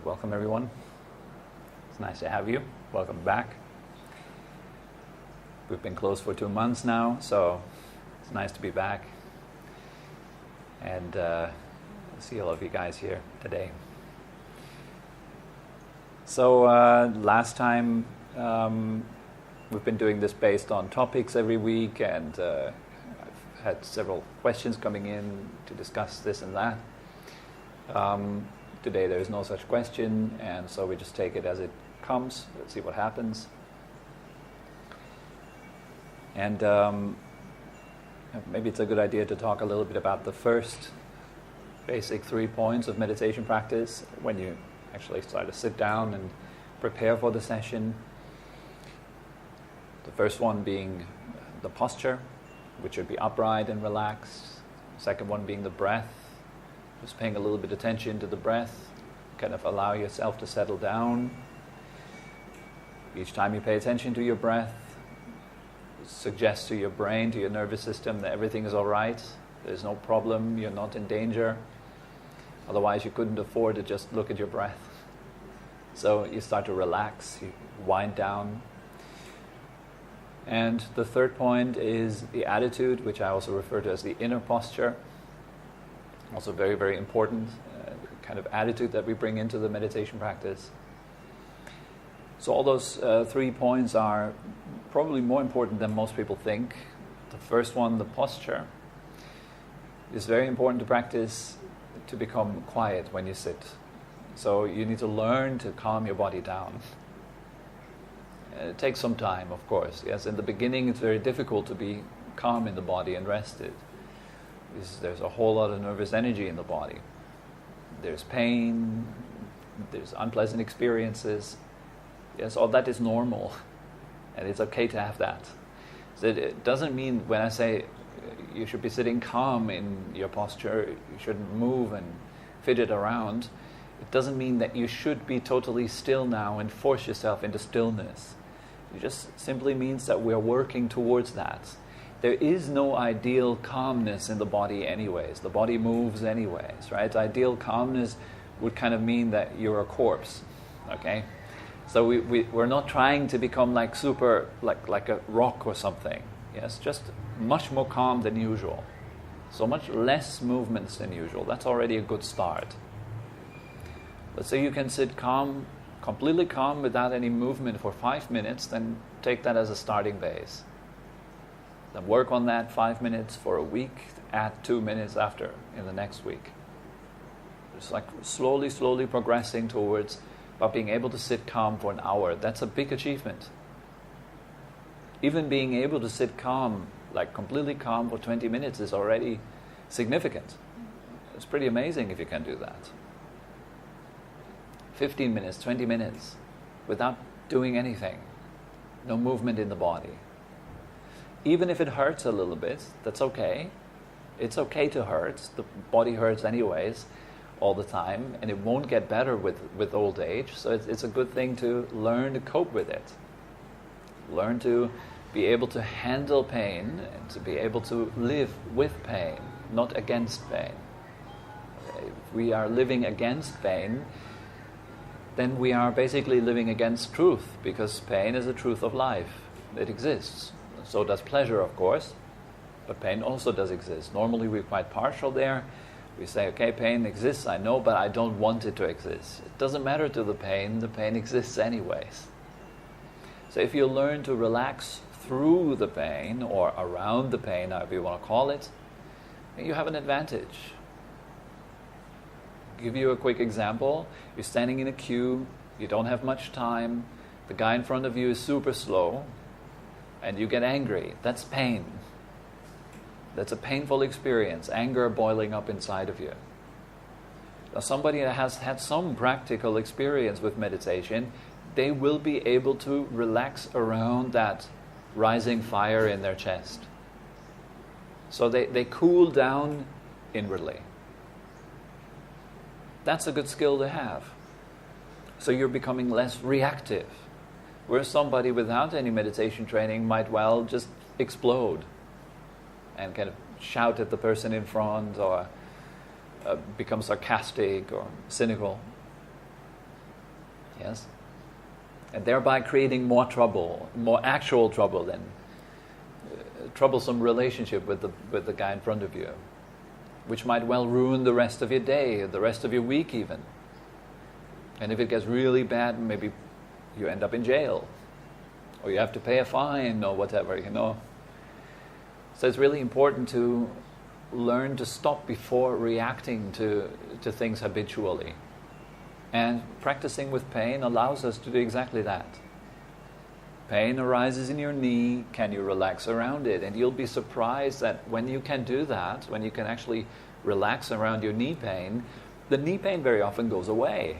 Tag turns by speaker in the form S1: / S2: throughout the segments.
S1: Welcome everyone. It's nice to have you. Welcome back. We've been closed for 2 months now, so it's nice to be back and see all of you guys here today. So last time we've been doing this based on topics every week, and I've had several questions coming in to discuss this and that. Today there is no such question, and so we just take it as it comes. Let's see what happens. And maybe it's a good idea to talk a little bit about the first basic 3 points of meditation practice when you actually start to sit down and prepare for the session. The first one being the posture, which should be upright and relaxed. The second one being the breath. Just paying a little bit of attention to the breath, kind of allow yourself to settle down. Each time you pay attention to your breath, suggest to your brain, to your nervous system that everything is all right, there's no problem, you're not in danger. Otherwise you couldn't afford to just look at your breath. So you start to relax, you wind down. And the third point is the attitude, which I also refer to as the inner posture. Also very, very important kind of attitude that we bring into the meditation practice. So all those 3 points are probably more important than most people think. The first one, the posture, is very important to practice to become quiet when you sit. So you need to learn to calm your body down. It takes some time, of course. Yes, in the beginning it's very difficult to be calm in the body and rested. There's a whole lot of nervous energy in the body. There's pain, there's unpleasant experiences. Yes, all that is normal, and it's okay to have that. So it doesn't mean when I say you should be sitting calm in your posture, you shouldn't move and fidget around, it doesn't mean that you should be totally still now and force yourself into stillness. It just simply means that we're working towards that. There is no ideal calmness in the body anyways. The body moves anyways, right? Ideal calmness would kind of mean that you're a corpse, okay? So we're not trying to become like like a rock or something. Yes, just much more calm than usual. So much less movements than usual. That's already a good start. Let's say you can sit calm, completely calm without any movement for 5 minutes, then take that as a starting base. Then work on that 5 minutes for a week, add 2 minutes after in the next week. It's like slowly progressing towards about being able to sit calm for an hour. That's a big achievement. Even being able to sit calm, like completely calm for 20 minutes is already significant. It's pretty amazing if you can do that. 15 minutes, 20 minutes, without doing anything. No movement in the body. Even if it hurts a little bit, that's okay. It's okay to hurt. The body hurts anyways all the time, and it won't get better with old age. So it's a good thing to learn to cope with it. Learn to be able to handle pain and to be able to live with pain, not against pain. If we are living against pain, then we are basically living against truth, because pain is a truth of life. It exists. So does pleasure, of course, but pain also does exist. Normally we're quite partial there. We say, okay, pain exists, I know, but I don't want it to exist. It doesn't matter to the pain exists anyways. So if you learn to relax through the pain, or around the pain, however you want to call it, you have an advantage. I'll give you a quick example. You're standing in a queue, you don't have much time, the guy in front of you is super slow, and you get angry. That's pain. That's a painful experience, anger boiling up inside of you. Now, somebody that has had some practical experience with meditation, they will be able to relax around that rising fire in their chest. So they cool down inwardly. That's a good skill to have. So you're becoming less reactive. Where somebody without any meditation training might well just explode and kind of shout at the person in front, or become sarcastic or cynical. yes? And thereby creating more trouble, more actual trouble than troublesome relationship with the guy in front of you, which might well ruin the rest of your day, the rest of your week even. And if it gets really bad, maybe you end up in jail, or you have to pay a fine or whatever, you know. So it's really important to learn to stop before reacting to things habitually. And practicing with pain allows us to do exactly that. Pain arises in your knee, can you relax around it? And you'll be surprised that when you can do that, when you can actually relax around your knee pain, the knee pain very often goes away.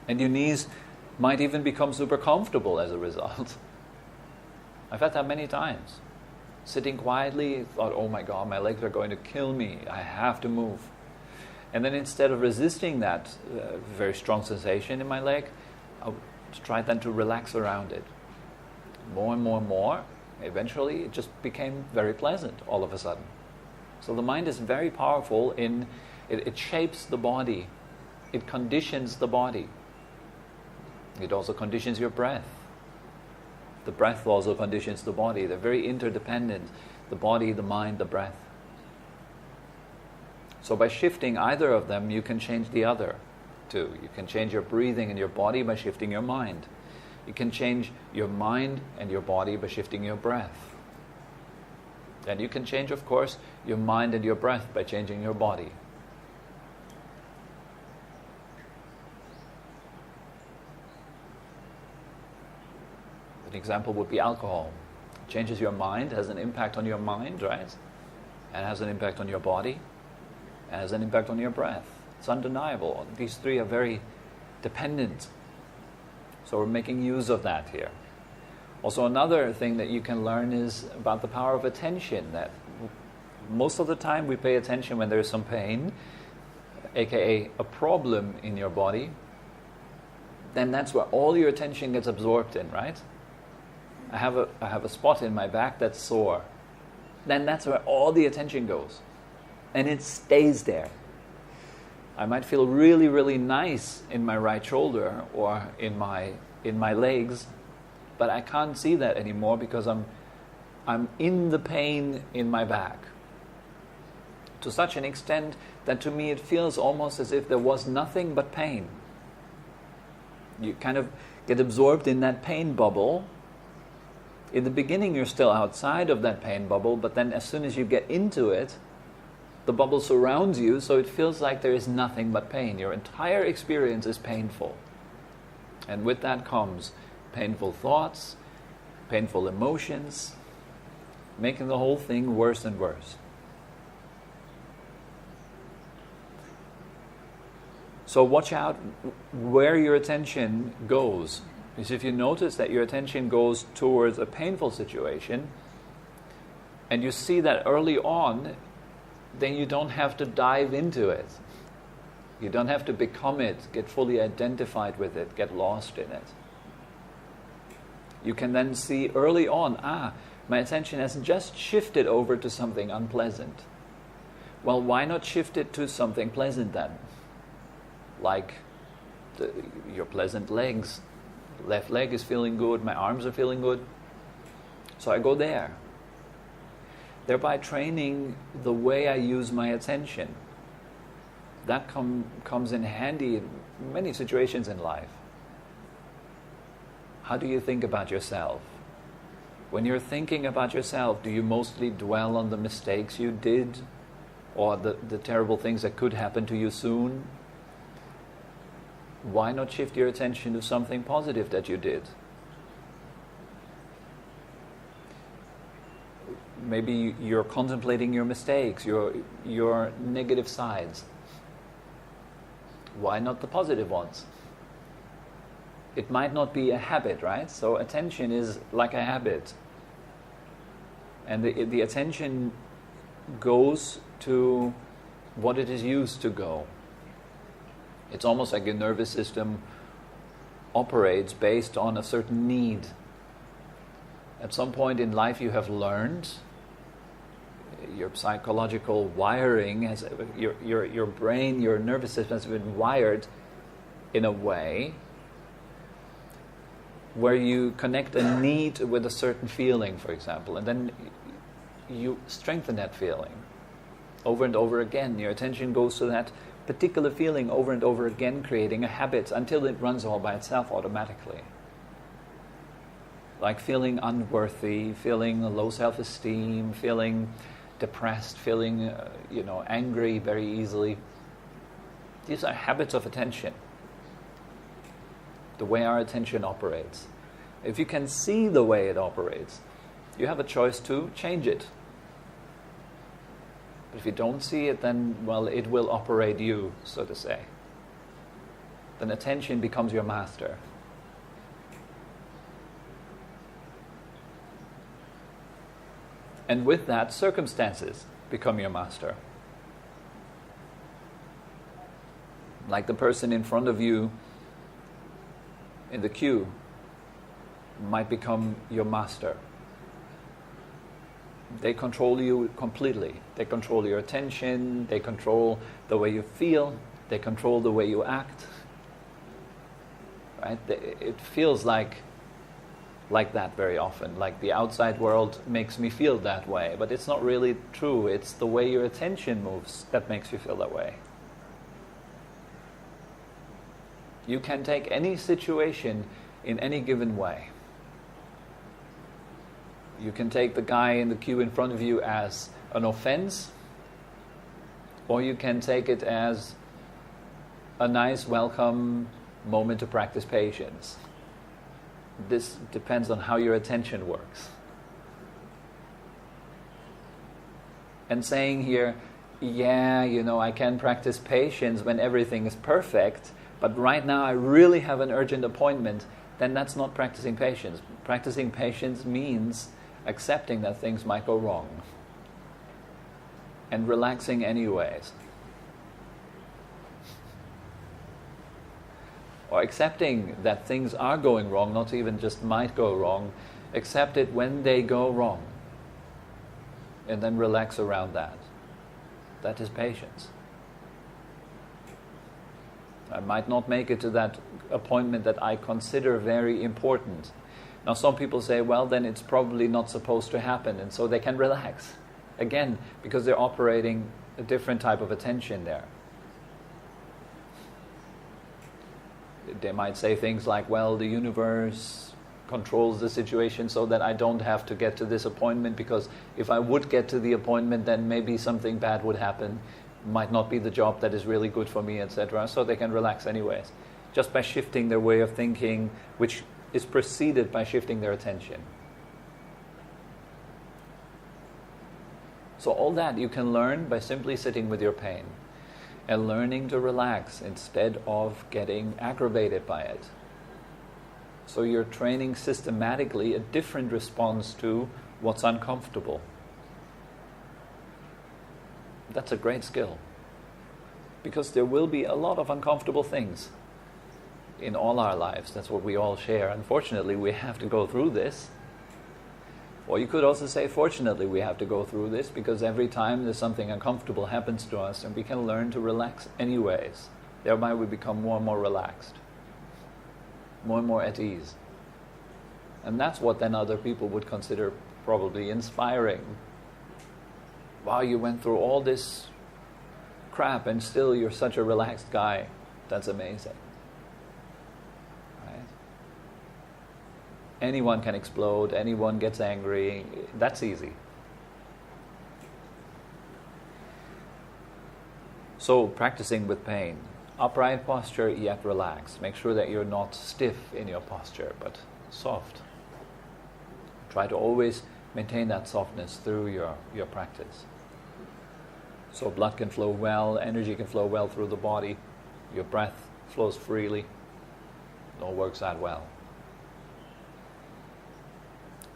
S1: And your knees might even become super comfortable as a result. I've had that many times. Sitting quietly, thought, oh my God, my legs are going to kill me. I have to move. And then instead of resisting that very strong sensation in my leg, I tried then to relax around it. More and more and more. Eventually, it just became very pleasant all of a sudden. So the mind is very powerful in, it shapes the body. It conditions the body. It also conditions your breath. The breath also conditions the body. They're very interdependent. The body, the mind, the breath. So by shifting either of them, you can change the other too. You can change your breathing and your body by shifting your mind. You can change your mind and your body by shifting your breath. And you can change, of course, your mind and your breath by changing your body. An example would be alcohol. It changes your mind, has an impact on your mind, right? And has an impact on your body, and has an impact on your breath. It's undeniable. These three are very dependent. So we're making use of that here. Also, another thing that you can learn is about the power of attention, that most of the time we pay attention when there's some pain, aka a problem in your body, then that's where all your attention gets absorbed in, right? I have a spot in my back that's sore. Then that's where all the attention goes. And it stays there. I might feel really, really nice in my right shoulder or in my legs, but I can't see that anymore because I'm in the pain in my back. To such an extent that to me it feels almost as if there was nothing but pain. You kind of get absorbed in that pain bubble. In the beginning you're still outside of that pain bubble, but then as soon as you get into it, the bubble surrounds you, so it feels like there is nothing but pain. Your entire experience is painful. And with that comes painful thoughts, painful emotions, making the whole thing worse and worse. So watch out where your attention goes. Because if you notice that your attention goes towards a painful situation, and you see that early on, then you don't have to dive into it. You don't have to become it, get fully identified with it, get lost in it. You can then see early on, my attention has just shifted over to something unpleasant. Well, why not shift it to something pleasant then? Like your pleasant legs. Left leg is feeling good, my arms are feeling good. So I go there. Thereby training the way I use my attention. That comes in handy in many situations in life. How do you think about yourself? When you're thinking about yourself, do you mostly dwell on the mistakes you did or the terrible things that could happen to you soon? Why not shift your attention to something positive that you did? Maybe you're contemplating your mistakes, your negative sides. Why not the positive ones? It might not be a habit, right? So attention is like a habit. And the attention goes to what it is used to go. It's almost like your nervous system operates based on a certain need. At some point in life you have learned, your psychological wiring, your brain, your nervous system has been wired in a way where you connect a need with a certain feeling, for example, and then you strengthen that feeling over and over again. Your attention goes to that particular feeling over and over again, creating a habit until it runs all by itself automatically. Like feeling unworthy, feeling low self-esteem, feeling depressed, feeling angry very easily. These are habits of attention. The way our attention operates. If you can see the way it operates, you have a choice to change it. But if you don't see it, then, well, it will operate you, so to say. Then attention becomes your master. And with that, circumstances become your master. Like the person in front of you in the queue might become your master. They control you completely. They control your attention, they control the way you feel, they control the way you act. Right? It feels like that very often. Like the outside world makes me feel that way, but it's not really true. It's the way your attention moves that makes you feel that way. You can take any situation in any given way. You can take the guy in the queue in front of you as an offense, or you can take it as a nice, welcome moment to practice patience. This depends on how your attention works. And saying here, I can practice patience when everything is perfect, but right now I really have an urgent appointment, then that's not practicing patience. Practicing patience means accepting that things might go wrong and relaxing anyways. Or accepting that things are going wrong, not even just might go wrong, accept it when they go wrong and then relax around that. That is patience. I might not make it to that appointment that I consider very important. Now some people say, well, then it's probably not supposed to happen, and so they can relax. Again, because they're operating a different type of attention there. They might say things like, well, the universe controls the situation so that I don't have to get to this appointment, because if I would get to the appointment, then maybe something bad would happen. Might not be the job that is really good for me, etc. So they can relax anyways, just by shifting their way of thinking, which is preceded by shifting their attention. So all that you can learn by simply sitting with your pain and learning to relax instead of getting aggravated by it. So you're training systematically a different response to what's uncomfortable. That's a great skill, because there will be a lot of uncomfortable things in all our lives. That's what we all share. Unfortunately, we have to go through this. Or you could also say, fortunately, we have to go through this, because every time there's something uncomfortable happens to us, and we can learn to relax anyways. Thereby we become more and more relaxed, more and more at ease. And that's what then other people would consider probably inspiring. Wow, you went through all this crap and still you're such a relaxed guy. That's amazing. Right? Anyone can explode, anyone gets angry. That's easy. So, practicing with pain. Upright posture, yet relaxed. Make sure that you're not stiff in your posture, but soft. Try to always maintain that softness through your practice. So blood can flow well, energy can flow well through the body, your breath flows freely, it all works out well.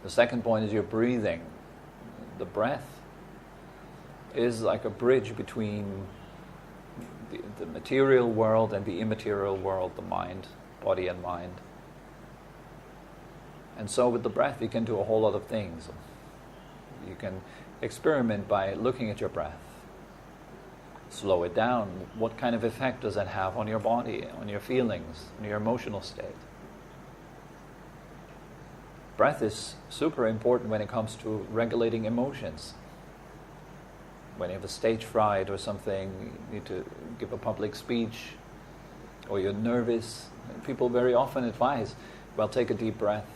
S1: The second point is your breathing. The breath is like a bridge between the material world and the immaterial world, the mind, body and mind. And so with the breath you can do a whole lot of things. You can experiment by looking at your breath. Slow it down. What kind of effect does that have on your body, on your feelings, on your emotional state? Breath is super important when it comes to regulating emotions. When you have a stage fright or something, you need to give a public speech, or you're nervous, people very often advise, well, take a deep breath.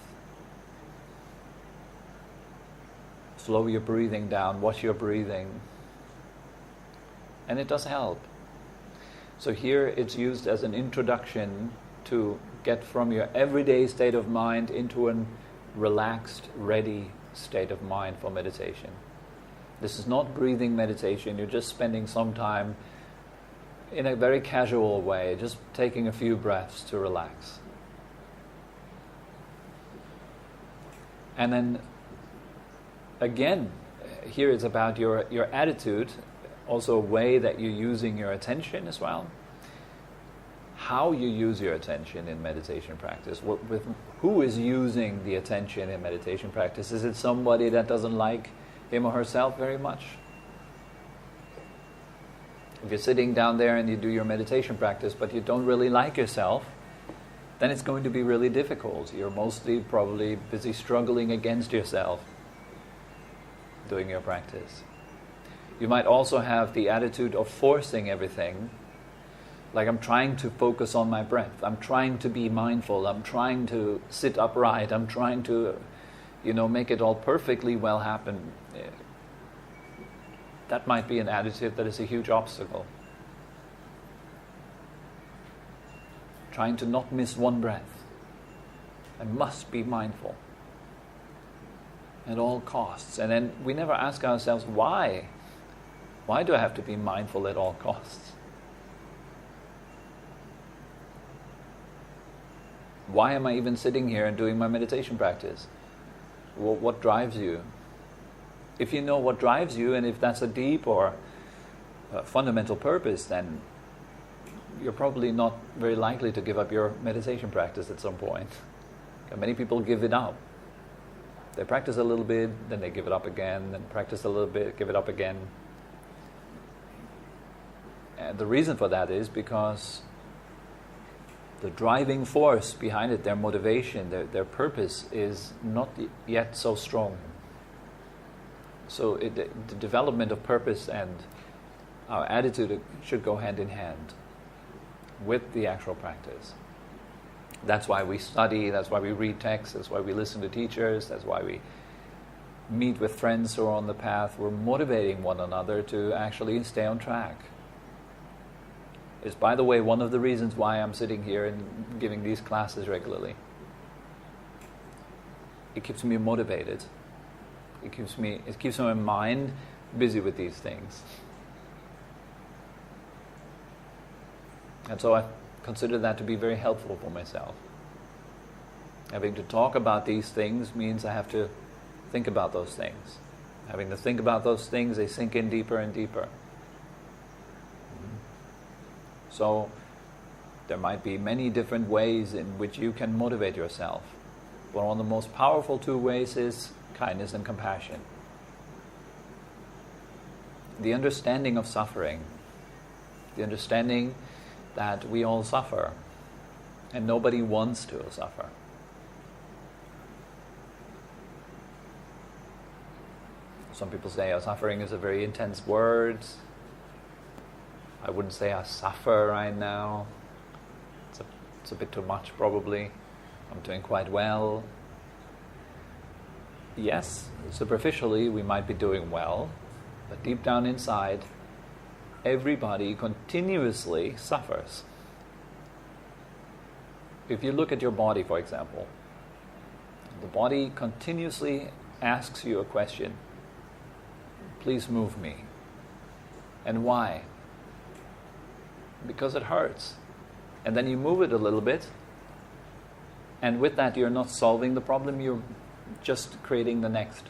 S1: Slow your breathing down, watch your breathing. And it does help. So here it's used as an introduction to get from your everyday state of mind into a relaxed, ready state of mind for meditation. This is not breathing meditation. You're just spending some time in a very casual way, just taking a few breaths to relax. And then again, here it's about your attitude, also a way that you're using your attention as well. How you use your attention in meditation practice. Who is using the attention in meditation practice? Is it somebody that doesn't like him or herself very much? If you're sitting down there and you do your meditation practice, but you don't really like yourself, then it's going to be really difficult. You're mostly probably busy struggling against yourself doing your practice. You might also have the attitude of forcing everything. Like, I'm trying to focus on my breath. I'm trying to be mindful. I'm trying to sit upright. I'm trying to, make it all perfectly well happen. That might be an attitude that is a huge obstacle. Trying to not miss one breath. I must be mindful at all costs. And then we never ask ourselves, why? Why do I have to be mindful at all costs? Why am I even sitting here and doing my meditation practice? Well, what drives you? If you know what drives you, and if that's a deep or a fundamental purpose, then you're probably not very likely to give up your meditation practice at some point. Many people give it up. They practice a little bit, then they give it up again, then practice a little bit, give it up again. And the reason for that is because the driving force behind it, their motivation, their purpose is not yet so strong. So the development of purpose and our attitude should go hand in hand with the actual practice. That's why we study, that's why we read texts, that's why we listen to teachers, that's why we meet with friends who are on the path. We're motivating one another to actually stay on track. It's, by the way, one of the reasons why I'm sitting here and giving these classes regularly. It keeps me motivated. It keeps my mind busy with these things. And so I consider that to be very helpful for myself. Having to talk about these things means I have to think about those things. Having to think about those things, they sink in deeper and deeper. So there might be many different ways in which you can motivate yourself. But one of the most powerful two ways is kindness and compassion. The understanding of suffering. The understanding that we all suffer. And nobody wants to suffer. Some people say, suffering is a very intense word. I wouldn't say I suffer right now. It's a bit too much, probably. I'm doing quite well. Yes, superficially we might be doing well, but deep down inside, everybody continuously suffers. If you look at your body, for example, the body continuously asks you a question. Please move me. And why? Because it hurts. And then you move it a little bit, and with that you're not solving the problem, you're just creating the next,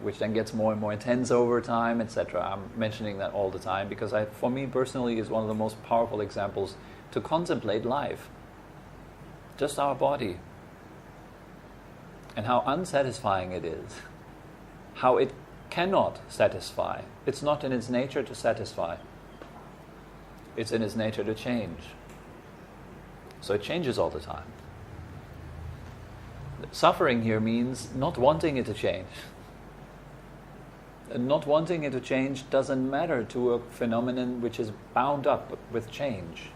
S1: which then gets more and more intense over time, etc. I'm mentioning that all the time because for me personally is one of the most powerful examples to contemplate life. Just our body. And how unsatisfying it is. How it cannot satisfy. It's not in its nature to satisfy. It's in its nature to change. So it changes all the time. Suffering here means not wanting it to change. And not wanting it to change doesn't matter to a phenomenon which is bound up with change.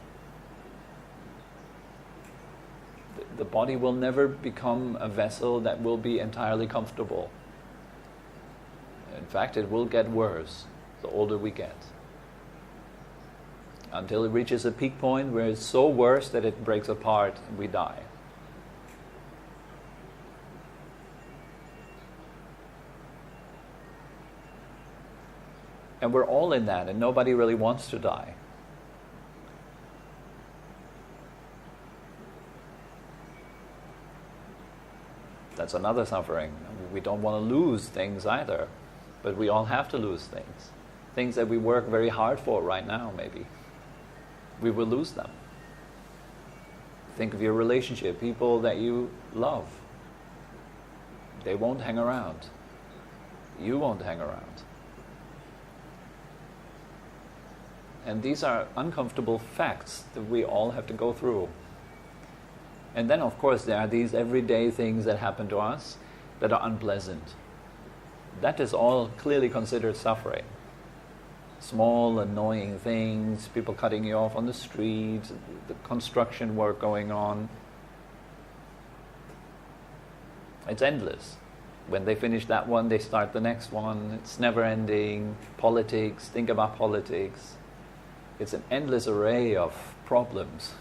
S1: The body will never become a vessel that will be entirely comfortable. In fact, it will get worse the older we get. Until it reaches a peak point where it's so worse that it breaks apart and we die. And we're all in that, and nobody really wants to die. That's another suffering. We don't want to lose things either, but we all have to lose things. Things that we work very hard for right now, maybe. We will lose them. Think of your relationship, people that you love. They won't hang around. You won't hang around. And these are uncomfortable facts that we all have to go through. And then, of course, there are these everyday things that happen to us that are unpleasant. That is all clearly considered suffering. Small, annoying things, people cutting you off on the street, the construction work going on. It's endless. When they finish that one, they start the next one. It's never ending. Politics, think about politics. It's an endless array of problems.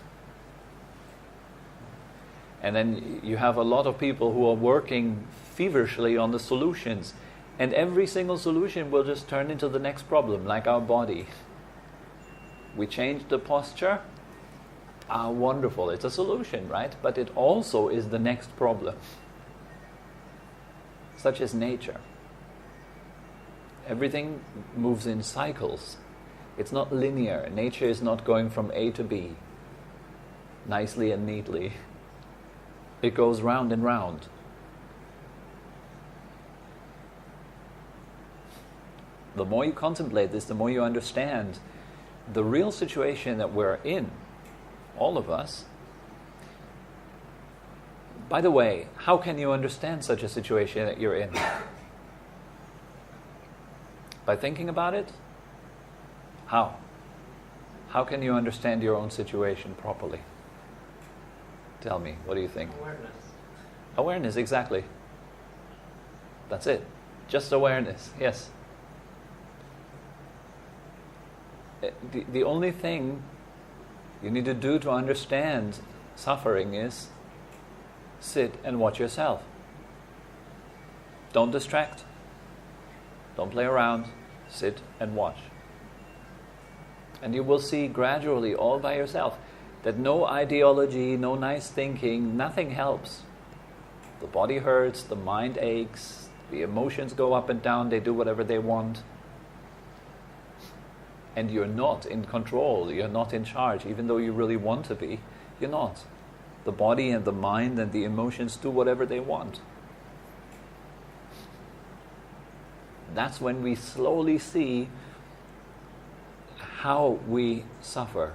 S1: And then you have a lot of people who are working feverishly on the solutions. And every single solution will just turn into the next problem, like our body. We change the posture. Wonderful. It's a solution, right? But it also is the next problem. Such is nature. Everything moves in cycles. It's not linear. Nature is not going from A to B nicely and neatly. It goes round and round. The more you contemplate this, the more you understand the real situation that we're in, all of us. By the way, how can you understand such a situation that you're in? By thinking about it? How? How can you understand your own situation properly? Tell me, what do you think?
S2: Awareness.
S1: Awareness, exactly. That's it. Just awareness, yes. The only thing you need to do to understand suffering is sit and watch yourself. Don't distract. Don't play around. Sit and watch. And you will see gradually, all by yourself, that no ideology, no nice thinking, nothing helps. The body hurts, the mind aches, the emotions go up and down, they do whatever they want. And you're not in control, you're not in charge, even though you really want to be, you're not. The body and the mind and the emotions do whatever they want. That's when we slowly see how we suffer.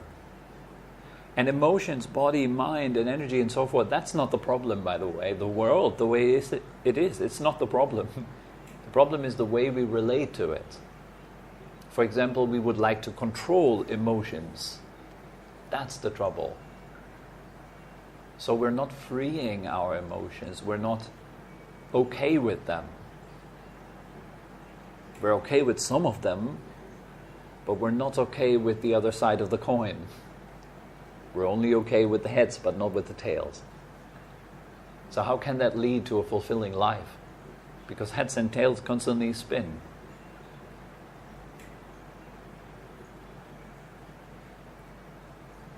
S1: And emotions, body, mind, and energy, and so forth, that's not the problem, by the way. The world, the way it is, it's not the problem. The problem is the way we relate to it. For example, we would like to control emotions. That's the trouble. So we're not freeing our emotions. We're not okay with them. We're okay with some of them, but we're not okay with the other side of the coin. We're only okay with the heads, but not with the tails. So how can that lead to a fulfilling life? Because heads and tails constantly spin.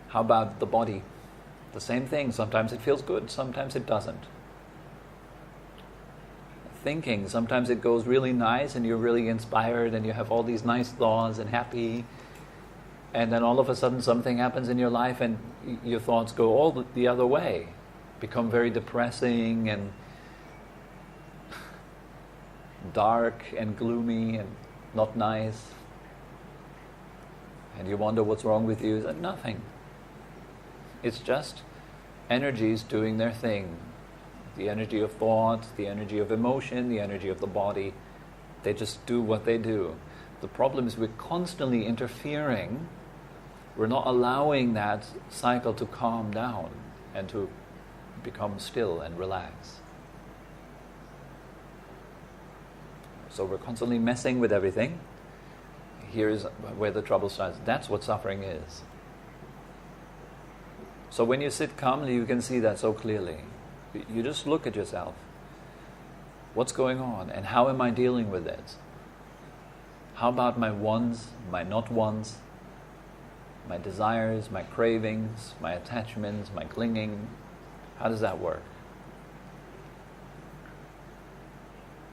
S1: How about the body? The same thing. Sometimes it feels good, sometimes it doesn't. Thinking, sometimes it goes really nice and you're really inspired and you have all these nice thoughts and happy. And then all of a sudden something happens in your life and your thoughts go all the other way. Become very depressing and dark and gloomy and not nice, and you wonder what's wrong with you, it's nothing. It's just energies doing their thing. The energy of thought, the energy of emotion, the energy of the body, they just do what they do. The problem is we're constantly interfering. We're not allowing that cycle to calm down and to become still and relax. So we're constantly messing with everything. Here's where the trouble starts. That's what suffering is. So when you sit calmly, you can see that so clearly. You just look at yourself. What's going on and how am I dealing with it? How about my wants, my not wants, my desires, my cravings, my attachments, my clinging? How does that work?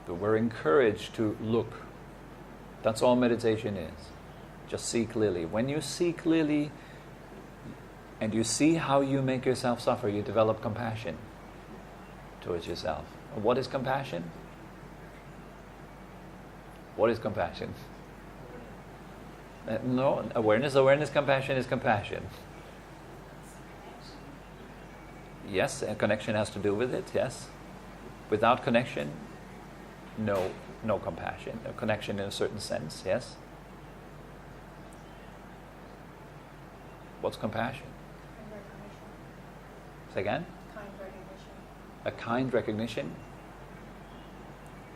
S1: But we're encouraged to look. That's all meditation is. Just see clearly. When you see clearly and you see how you make yourself suffer, you develop compassion towards yourself. What is compassion? What is compassion? No, awareness, compassion is compassion. Yes, a connection has to do with it, yes. Without connection, no compassion. A connection in a certain sense, yes. What's compassion?
S2: Kind recognition.
S1: Say again?
S2: Kind recognition.
S1: A kind recognition?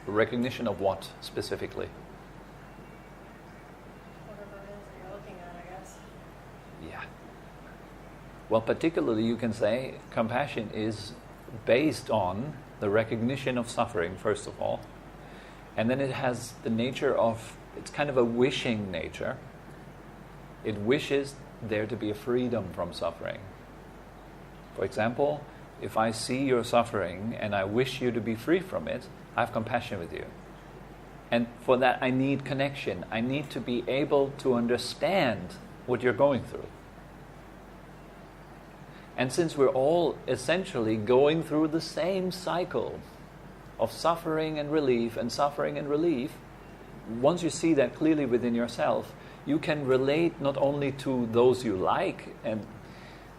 S1: Recognition of what specifically?
S2: Whatever it is that you're looking at, I guess.
S1: Yeah. Well, particularly you can say compassion is based on the recognition of suffering, first of all. And then it has the nature of, it's kind of a wishing nature. It wishes there to be a freedom from suffering. For example, if I see your suffering and I wish you to be free from it, I have compassion with you. And for that I need connection. I need to be able to understand what you're going through. And since we're all essentially going through the same cycle of suffering and relief, once you see that clearly within yourself, you can relate not only to those you like and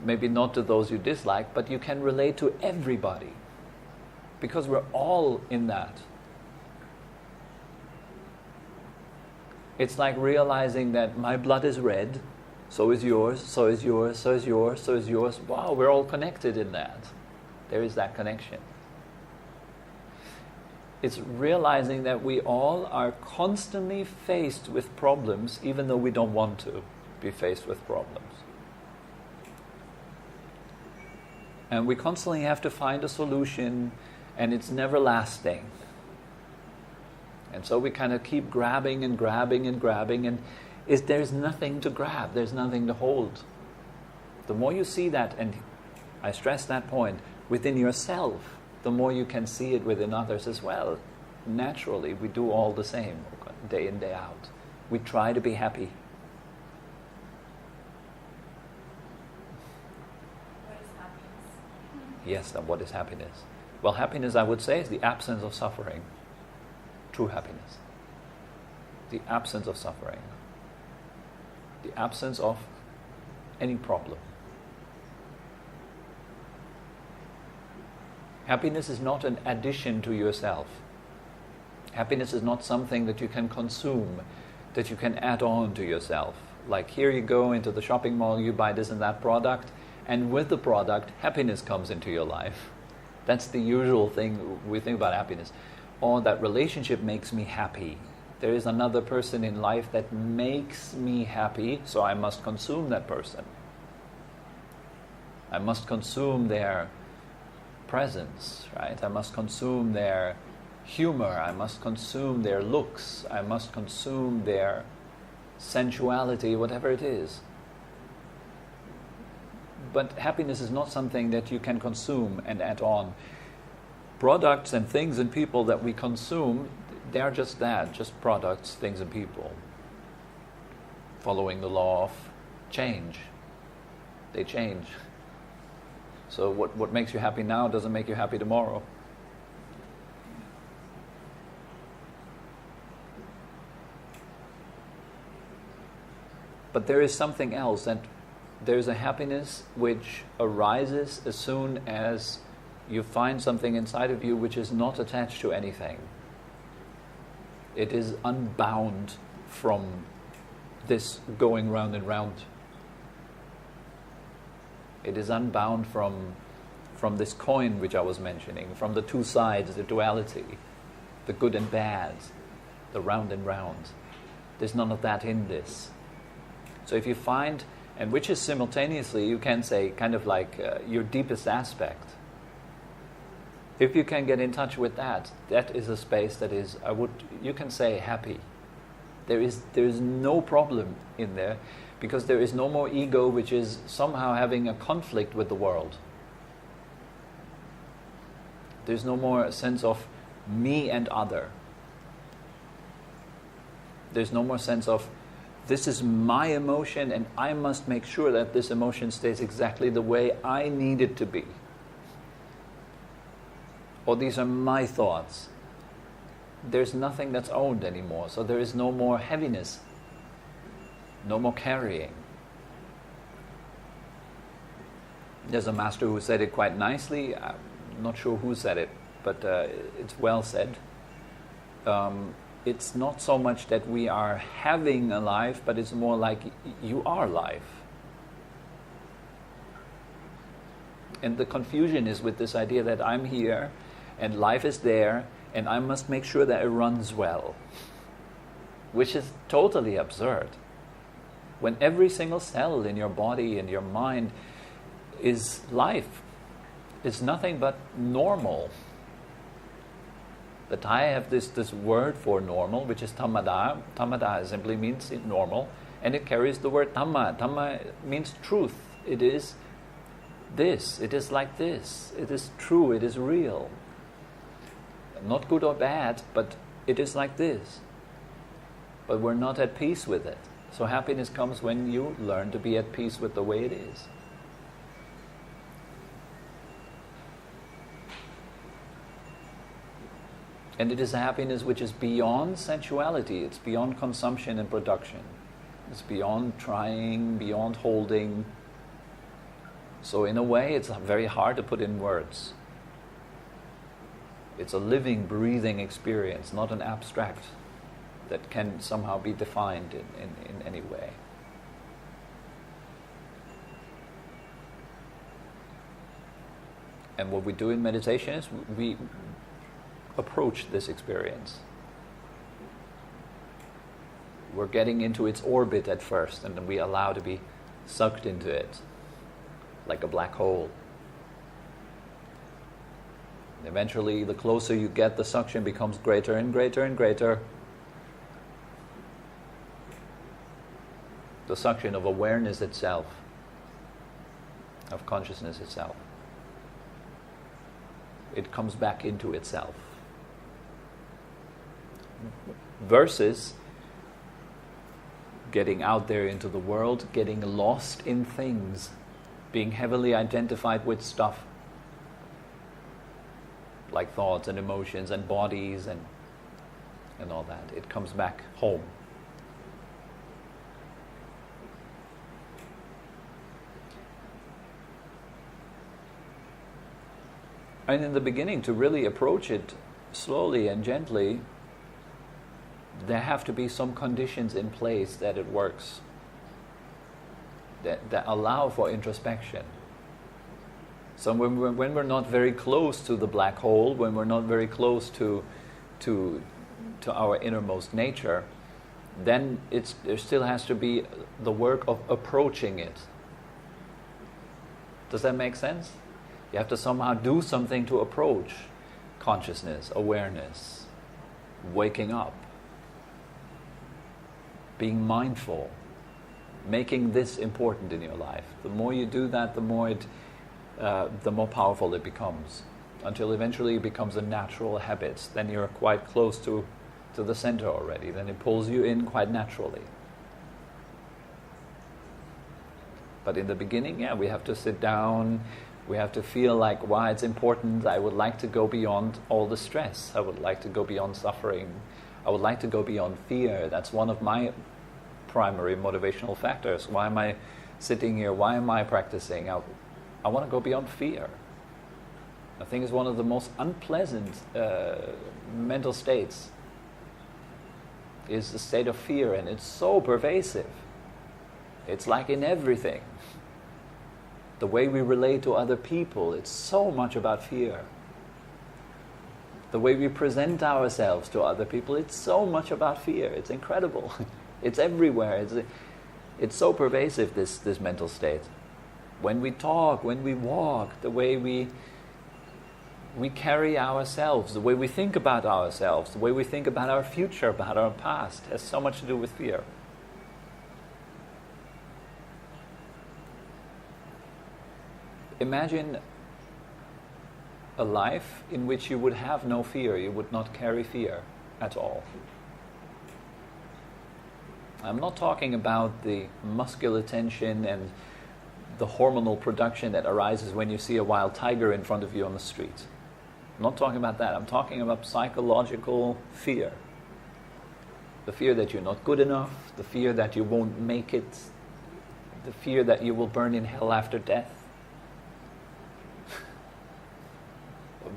S1: maybe not to those you dislike, but you can relate to everybody. Because we're all in that. It's like realizing that my blood is red, so is yours, so is yours, so is yours, so is yours. Wow, we're all connected in that. There is that connection. It's realizing that we all are constantly faced with problems, even though we don't want to be faced with problems. And we constantly have to find a solution, and it's never lasting. And so we kind of keep grabbing and grabbing and grabbing, and there's nothing to grab, there's nothing to hold. The more you see that, and I stress that point, within yourself, the more you can see it within others as well. Naturally, we do all the same, day in, day out. We try to be happy.
S2: What is happiness?
S1: Yes, and what is happiness? Well, happiness, I would say, is the absence of suffering. True happiness. The absence of suffering. The absence of any problem. Happiness is not an addition to yourself. Happiness is not something that you can consume, that you can add on to yourself. Like here you go into the shopping mall, you buy this and that product, and with the product, happiness comes into your life. That's the usual thing we think about happiness. Or that relationship makes me happy. There is another person in life that makes me happy, so I must consume that person. I must consume their presence, right? I must consume their humor. I must consume their looks. I must consume their sensuality, whatever it is. But happiness is not something that you can consume and add on. Products and things and people that we consume, they're just that, just products, things and people. Following the law of change. They change. So what makes you happy now doesn't make you happy tomorrow. But there is something else, that there's a happiness which arises as soon as you find something inside of you which is not attached to anything. It is unbound from this going round and round. It is unbound from this coin which I was mentioning, from the two sides, the duality, the good and bad, the round and round. There's none of that in this. So if you find, and which is simultaneously, you can say, kind of like your deepest aspect. If you can get in touch with that, that is a space that is, you can say, happy. There is no problem in there, because there is no more ego which is somehow having a conflict with the world. There's no more a sense of me and other. There's no more sense of, this is my emotion and I must make sure that this emotion stays exactly the way I need it to be. Or these are my thoughts. There's nothing that's owned anymore, so there is no more heaviness, no more carrying. There's a master who said it quite nicely. I'm not sure who said it, but it's well said. It's not so much that we are having a life, but it's more like you are life. And the confusion is with this idea that I'm here and life is there and I must make sure that it runs well, which is totally absurd. When every single cell in your body and your mind is life, it's nothing but normal. The Thai have this word for normal, which is thamada. Thamada simply means normal, and it carries the word dhamma. Dhamma means truth. It is this. It is like this. It is true. It is real. Not good or bad, but it is like this. But we're not at peace with it. So happiness comes when you learn to be at peace with the way it is. And it is a happiness which is beyond sensuality. It's beyond consumption and production. It's beyond trying, beyond holding. So in a way, it's very hard to put in words. It's a living, breathing experience, not an abstract that can somehow be defined in any way. And what we do in meditation is we approach this experience. We're getting into its orbit at first, and then we allow to be sucked into it, like a black hole. And eventually, the closer you get, the suction becomes greater and greater and greater. The suction of awareness itself, of consciousness itself. It comes back into itself. Versus getting out there into the world, getting lost in things, being heavily identified with stuff, like thoughts and emotions and bodies and all that. It comes back home. And in the beginning, to really approach it slowly and gently, there have to be some conditions in place that it works, that allow for introspection. So when we're not very close to the black hole, when we're not very close to our innermost nature, then there still has to be the work of approaching it. Does that make sense? You have to somehow do something to approach consciousness, awareness, waking up, being mindful, making this important in your life. The more you do that, the more powerful it becomes, until eventually it becomes a natural habit. Then you're quite close to the center already. Then it pulls you in quite naturally. But in the beginning, we have to sit down. We have to feel like, wow, it's important. I would like to go beyond all the stress. I would like to go beyond suffering. I would like to go beyond fear. That's one of my primary motivational factors. Why am I sitting here? Why am I practicing? I want to go beyond fear. I think it's one of the most unpleasant mental states is the state of fear, and it's so pervasive. It's like in everything. The way we relate to other people, it's so much about fear. The way we present ourselves to other people, it's so much about fear. It's incredible. It's everywhere. It's so pervasive, this mental state. When we talk, when we walk, the way we carry ourselves, the way we think about ourselves, the way we think about our future, about our past, has so much to do with fear. Imagine a life in which you would have no fear, you would not carry fear at all. I'm not talking about the muscular tension and the hormonal production that arises when you see a wild tiger in front of you on the street. I'm not talking about that. I'm talking about psychological fear. The fear that you're not good enough, the fear that you won't make it, the fear that you will burn in hell after death.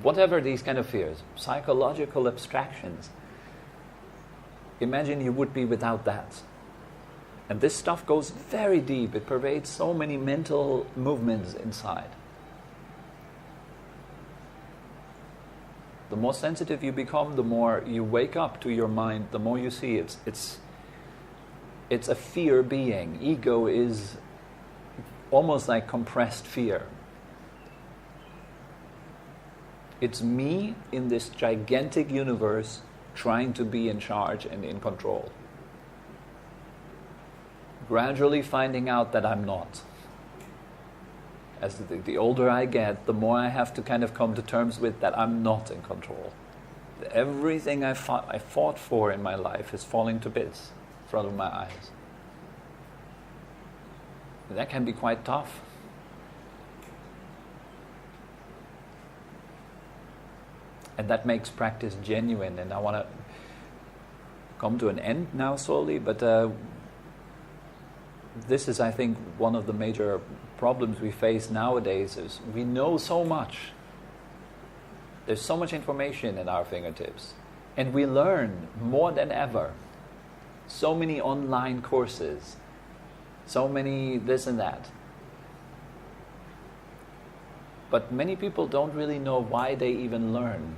S1: Whatever these kind of fears, psychological abstractions. Imagine you would be without that. And this stuff goes very deep. It pervades so many mental movements inside. The more sensitive you become, the more you wake up to your mind, the more you see it's a fear being. Ego is almost like compressed fear. It's me in this gigantic universe trying to be in charge and in control. Gradually finding out that I'm not. As the older I get, the more I have to kind of come to terms with that I'm not in control. Everything I fought for in my life is falling to bits in front of my eyes. And that can be quite tough. And that makes practice genuine. And I want to come to an end now slowly, but this is, I think, one of the major problems we face nowadays is we know so much. There's so much information at our fingertips. And we learn more than ever. So many online courses. So many this and that. But many people don't really know why they even learn.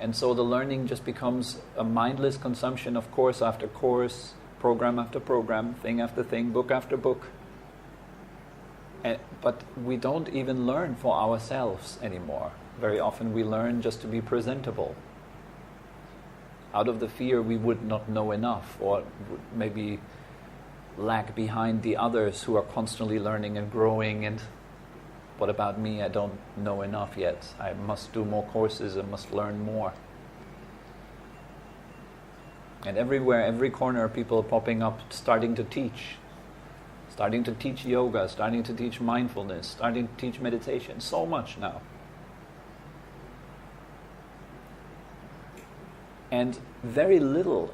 S1: And so the learning just becomes a mindless consumption of course after course, program after program, thing after thing, book after book. But we don't even learn for ourselves anymore. Very often we learn just to be presentable. Out of the fear we would not know enough, or maybe lag behind the others who are constantly learning and growing, and what about me? I don't know enough yet. I must do more courses, I must learn more. And everywhere, every corner, people are popping up, starting to teach yoga, starting to teach mindfulness, starting to teach meditation. So much now. And very little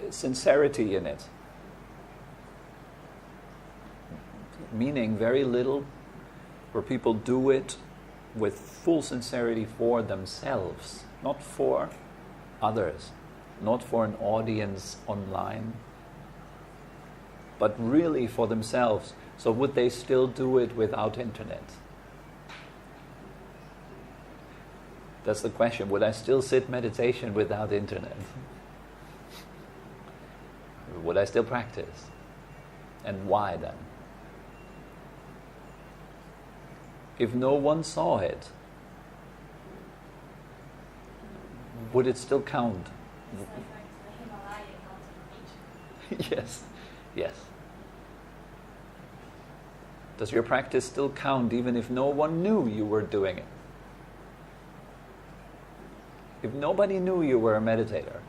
S1: sincerity in it. Meaning very little where people do it with full sincerity for themselves, not for others, not for an audience online, but really for themselves. So would they still do it without internet? That's the question. Would I still sit meditation without internet? Would I still practice? And why then? If no one saw it, would it still count?
S2: It's like the Himalaya mountain beach.
S1: Yes. Does your practice still count even if no one knew you were doing it? If nobody knew you were a meditator,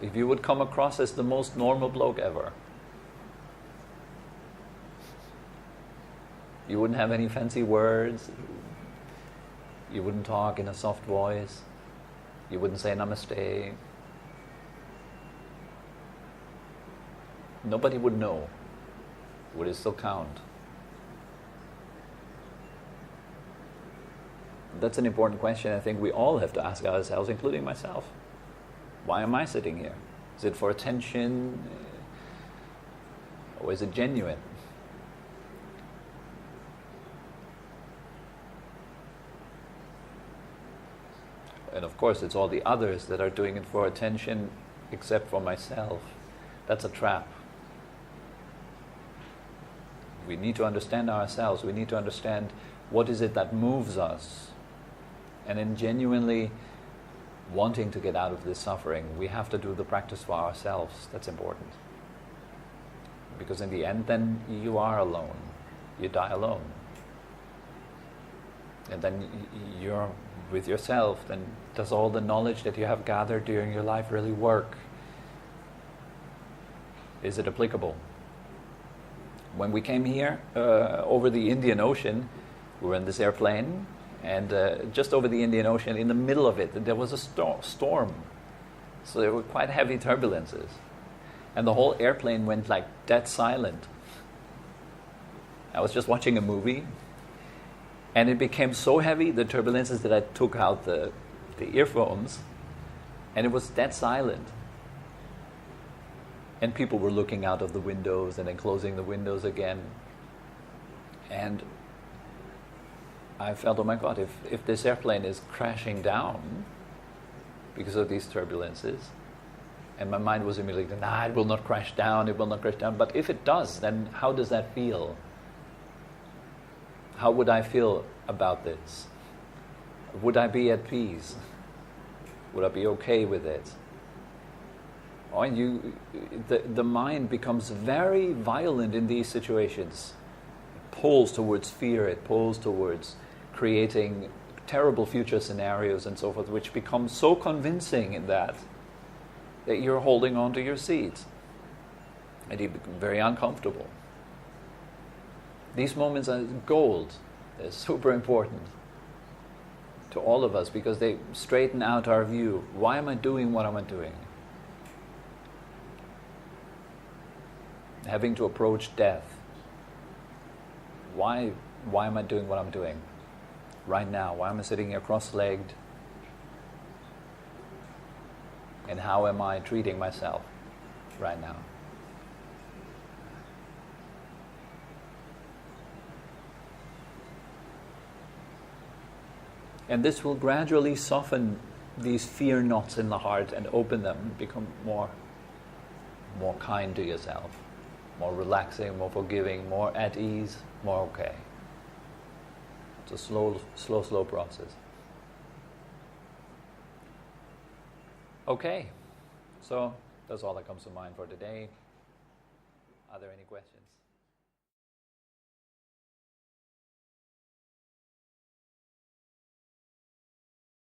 S1: if you would come across as the most normal bloke ever, you wouldn't have any fancy words, you wouldn't talk in a soft voice, you wouldn't say namaste, nobody would know. Would it still count? That's an important question I think we all have to ask ourselves, including myself. Why am I sitting here? Is it for attention? Or is it genuine? And of course, it's all the others that are doing it for attention, except for myself. That's a trap. We need to understand ourselves. We need to understand what is it that moves us. And in genuinely wanting to get out of this suffering, we have to do the practice for ourselves. That's important. Because in the end, then you are alone. You die alone. And then you're with yourself. Then does all the knowledge that you have gathered during your life really work? Is it applicable? When we came here over the Indian Ocean, we were in this airplane, and just over the Indian Ocean, in the middle of it, there was a storm. So there were quite heavy turbulences. And the whole airplane went like dead silent. I was just watching a movie, and it became so heavy, the turbulences, that I took out the earphones, and it was dead silent. And people were looking out of the windows and then closing the windows again. And I felt, oh my God, if this airplane is crashing down because of these turbulences, and my mind was immediately, it will not crash down, it will not crash down. But if it does, then how does that feel? How would I feel about this? Would I be at peace? Would I be okay with it? Or the mind becomes very violent in these situations. It pulls towards fear, it pulls towards creating terrible future scenarios and so forth, which become so convincing in that you're holding on to your seat. And you become very uncomfortable. These moments are gold. They're super important to all of us because they straighten out our view. Why am I doing what am I doing? Having to approach death. Why am I doing what I'm doing right now? Why am I sitting here cross-legged? And how am I treating myself right now? And this will gradually soften these fear knots in the heart and open them, become more kind to yourself. More relaxing, more forgiving, more at ease, more okay. It's a slow process. Okay, so that's all that comes to mind for today. Are there any questions?